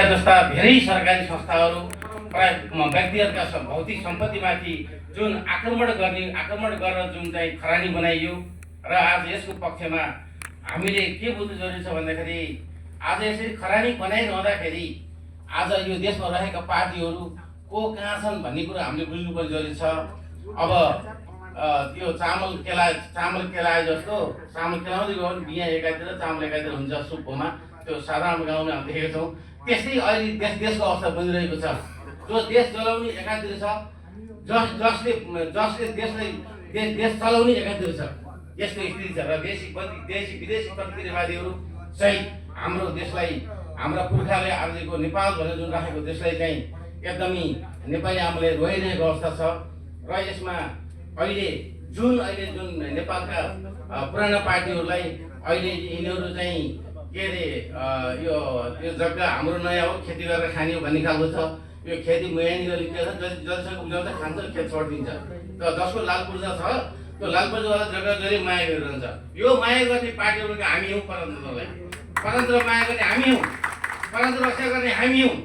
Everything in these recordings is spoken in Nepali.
जस्ता धेरै सरकारी संस्थाहरू प्राय व्यक्तिगतका भौतिक सम्पत्तिमाथि जुन आक्रमण गरेर जुन चाहिँ खरानी बनाइयो र आज यसको पक्षमा हामीले के बुझ्नु जरुरी छ भन्दाखेरि आज यसरी खरानी बनाइरहँदाखेरि आज यो देशमा रहेका पार्टीहरू को कहाँ छन् भन्ने कुरा हामीले बुझ्नुपर्ने जरुरी छ। अब त्यो चामल केलाए जस्तो चामल केलाउँदै गयो भने बिहा एकातिर चामल एकातिर हुन्छ सुपमा, त्यो साधारण गाउँमा हामी देखेका छौँ। त्यस्तै अहिले देशको अवस्था बनिरहेको छ। जो देश चलाउने एकातिर छ, जसले देश चलाउने एकातिर छ, यस्तो स्थिति छ। र देशी विदेशी प्रतिक्रियावादीहरू सहित हाम्रो देशलाई, हाम्रा पुर्खाले आजको नेपाल भनेर जुन राखेको देशलाई चाहिँ एकदमै नेपाली आमाले रोइरहेको अवस्था छ। र यसमा अहिले जुन नेपालका पुराना पार्टीहरूलाई अहिले यिनीहरू चाहिँ के अरे यो जग्गा हाम्रो नयाँ हो, खेती गरेर खाने हो भन्ने खालको छ। यो खेती मुयानीले जतिसक्दो उब्जाउँछ खान्छ, खेत छोडिदिन्छ। र जसको लाल पूर्जा छ त्यो लाल पूर्जावाला जग्गा जहिले माया गरिरहन्छ। यो माया गर्ने पार्टीहरूको हामी हौँ, परन्तत्र माया गर्ने हामी हौँ, परन्तत्र रक्षा गर्ने हामी हौँ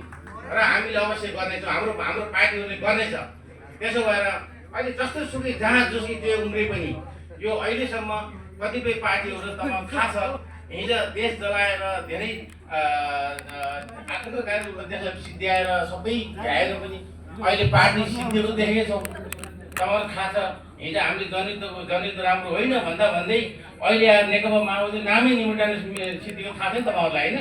र हामीले अवश्य गर्नेछौँ। हाम्रो पार्टीहरूले गर्नेछ। त्यसो भएर अहिले जस्तो सुकै जहाँ जोसुकै त्यो उम्रे पनि यो अहिलेसम्म कतिपय पार्टीहरू तपाईँलाई थाहा छ, हिजो देश जलाएर धेरै आक्रमणकारी देशलाई सिद्ध्याएर सबै भ्याएर पनि अहिले पार्टी सिद्धिएको देखेका छौँ। तपाईँलाई थाहा छ, हिजो हामीले जनयुद्ध राम्रो होइन भन्दै अहिले आएर नेकपा माओवादी नामै निमुटाउने सिद्धिएको थाहा छ नि तपाईँहरूलाई, होइन?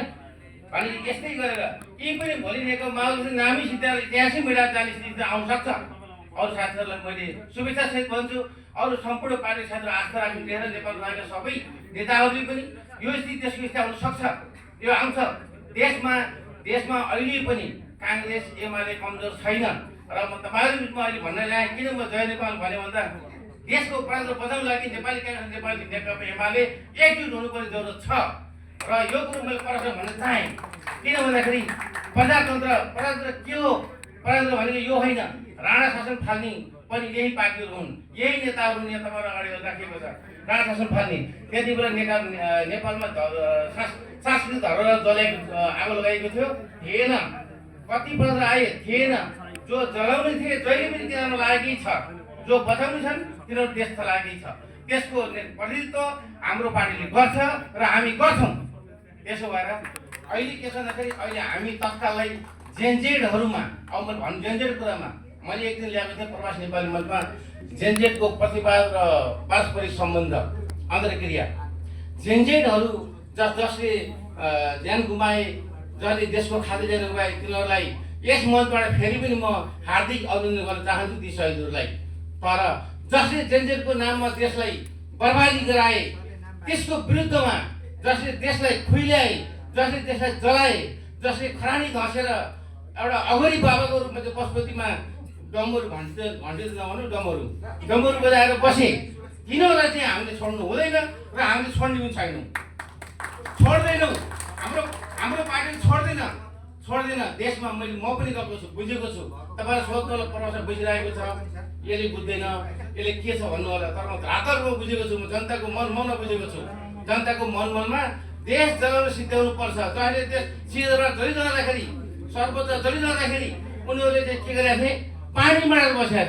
अनि यस्तै गरेर यही पनि भोलि नेकपा माओवादी नामै सिद्ध्याएर इतिहासै मिलाएर जाने स्थिति आउन सक्छ। अरू साथीहरूलाई मैले शुभेच्छा सहित भन्छु। अरू सम्पूर्ण पार्टी साथीहरू आस्था राखिदिएर नेपाल रहेका सबै नेताहरूले पनि यो स्थिति त्यसको स्थिति आउन सक्छ, यो आउँछ। देशमा अहिले पनि काङ्ग्रेस एमाले कमजोर छैन। र म तपाईँहरू बिचमा अहिले भन्न ल्याएँ, किन म जय नेपाल भने भन्दा देशको प्रान्त बचाउनको लागि नेपाली काङ्ग्रेस नेपाली नेकपा एमाले एकजुट हुनुपर्ने जरुरत छ। र यो कुरो मैले परस्पर भन्न चाहेँ, किन भन्दाखेरि प्रजातन्त्र के हो? प्रजातन्त्र भनेको यो होइन। राणा शासन फाल्ने पनि यही पार्टीहरू हुन्, यही नेताहरू तपाईँहरू अगाडि राखिएको छ। राणा शासन फाल्ने त्यति बेला नेपालमा सांस्कृतिक धरोहर आगो लगाइएको थियो, थिएन। कति प्रजा आए, थिएन। जो जलाउने थिए जहिले पनि तिनीहरू लागेकै छ, जो बचाउने छन् तिनीहरू देश चलाएकै छ। त्यसको प्रतिनिधित्व हाम्रो पार्टीले गर्छ र हामी गर्छौँ। त्यसो भएर अहिले के छ भन्दाखेरि अहिले हामी तत्काललाई जेनजेडहरूमा, अब म भन्नु जेनजेड कुरामा मैले एक दिन ल्याएको थिएँ प्रवास नेपाली मञ्चमा जेनजेडको प्रतिवाद र पारस्परिक सम्बन्ध अन्तर्क्रिया। जेनजेडहरू जसले ज्यान गुमाए, जसले देशको खाद्य ज्यान गुमाए, तिनीहरूलाई यस मञ्चबाट फेरि पनि म हार्दिक अभिनन्दन गर्न चाहन्छु ती शहीदहरूलाई। तर जसले जेनजेडको नाममा देशलाई बर्बादी गराए, त्यसको विरुद्धमा जसले देशलाई खुइल्याए, जसले देशलाई जलाए, जसले खरानी घसेर एउटा अघोरी बाबाको रूपमा चाहिँ पशुपतिमा डम्बरू डम्बरू बजाएर बसे, तिनीहरूलाई चाहिँ हामीले छोड्नु हुँदैन र हामीले छोड्ने पनि छैनौँ, छोड्दैनौँ। हाम्रो पार्टीले छोड्दैन। देशमा म पनि गएको छु, बुझेको छु। तपाईँलाई सोध्नु प्रवास बुझिरहेको छ, यसले बुझ्दैन, यसले के छ भन्नु होला। तर म धातर रूपमा बुझेको छु, म जनताको मनमा बुझेको छु। जनताको मनमा देश जलाउन सिद्ध्याउनु पर्छ। जसले देश जलिरहँदाखेरि सर्वोच्च जलिरहँदाखेरि उनीहरूले चाहिँ के गरेका थिए, पानी माडेर बसेका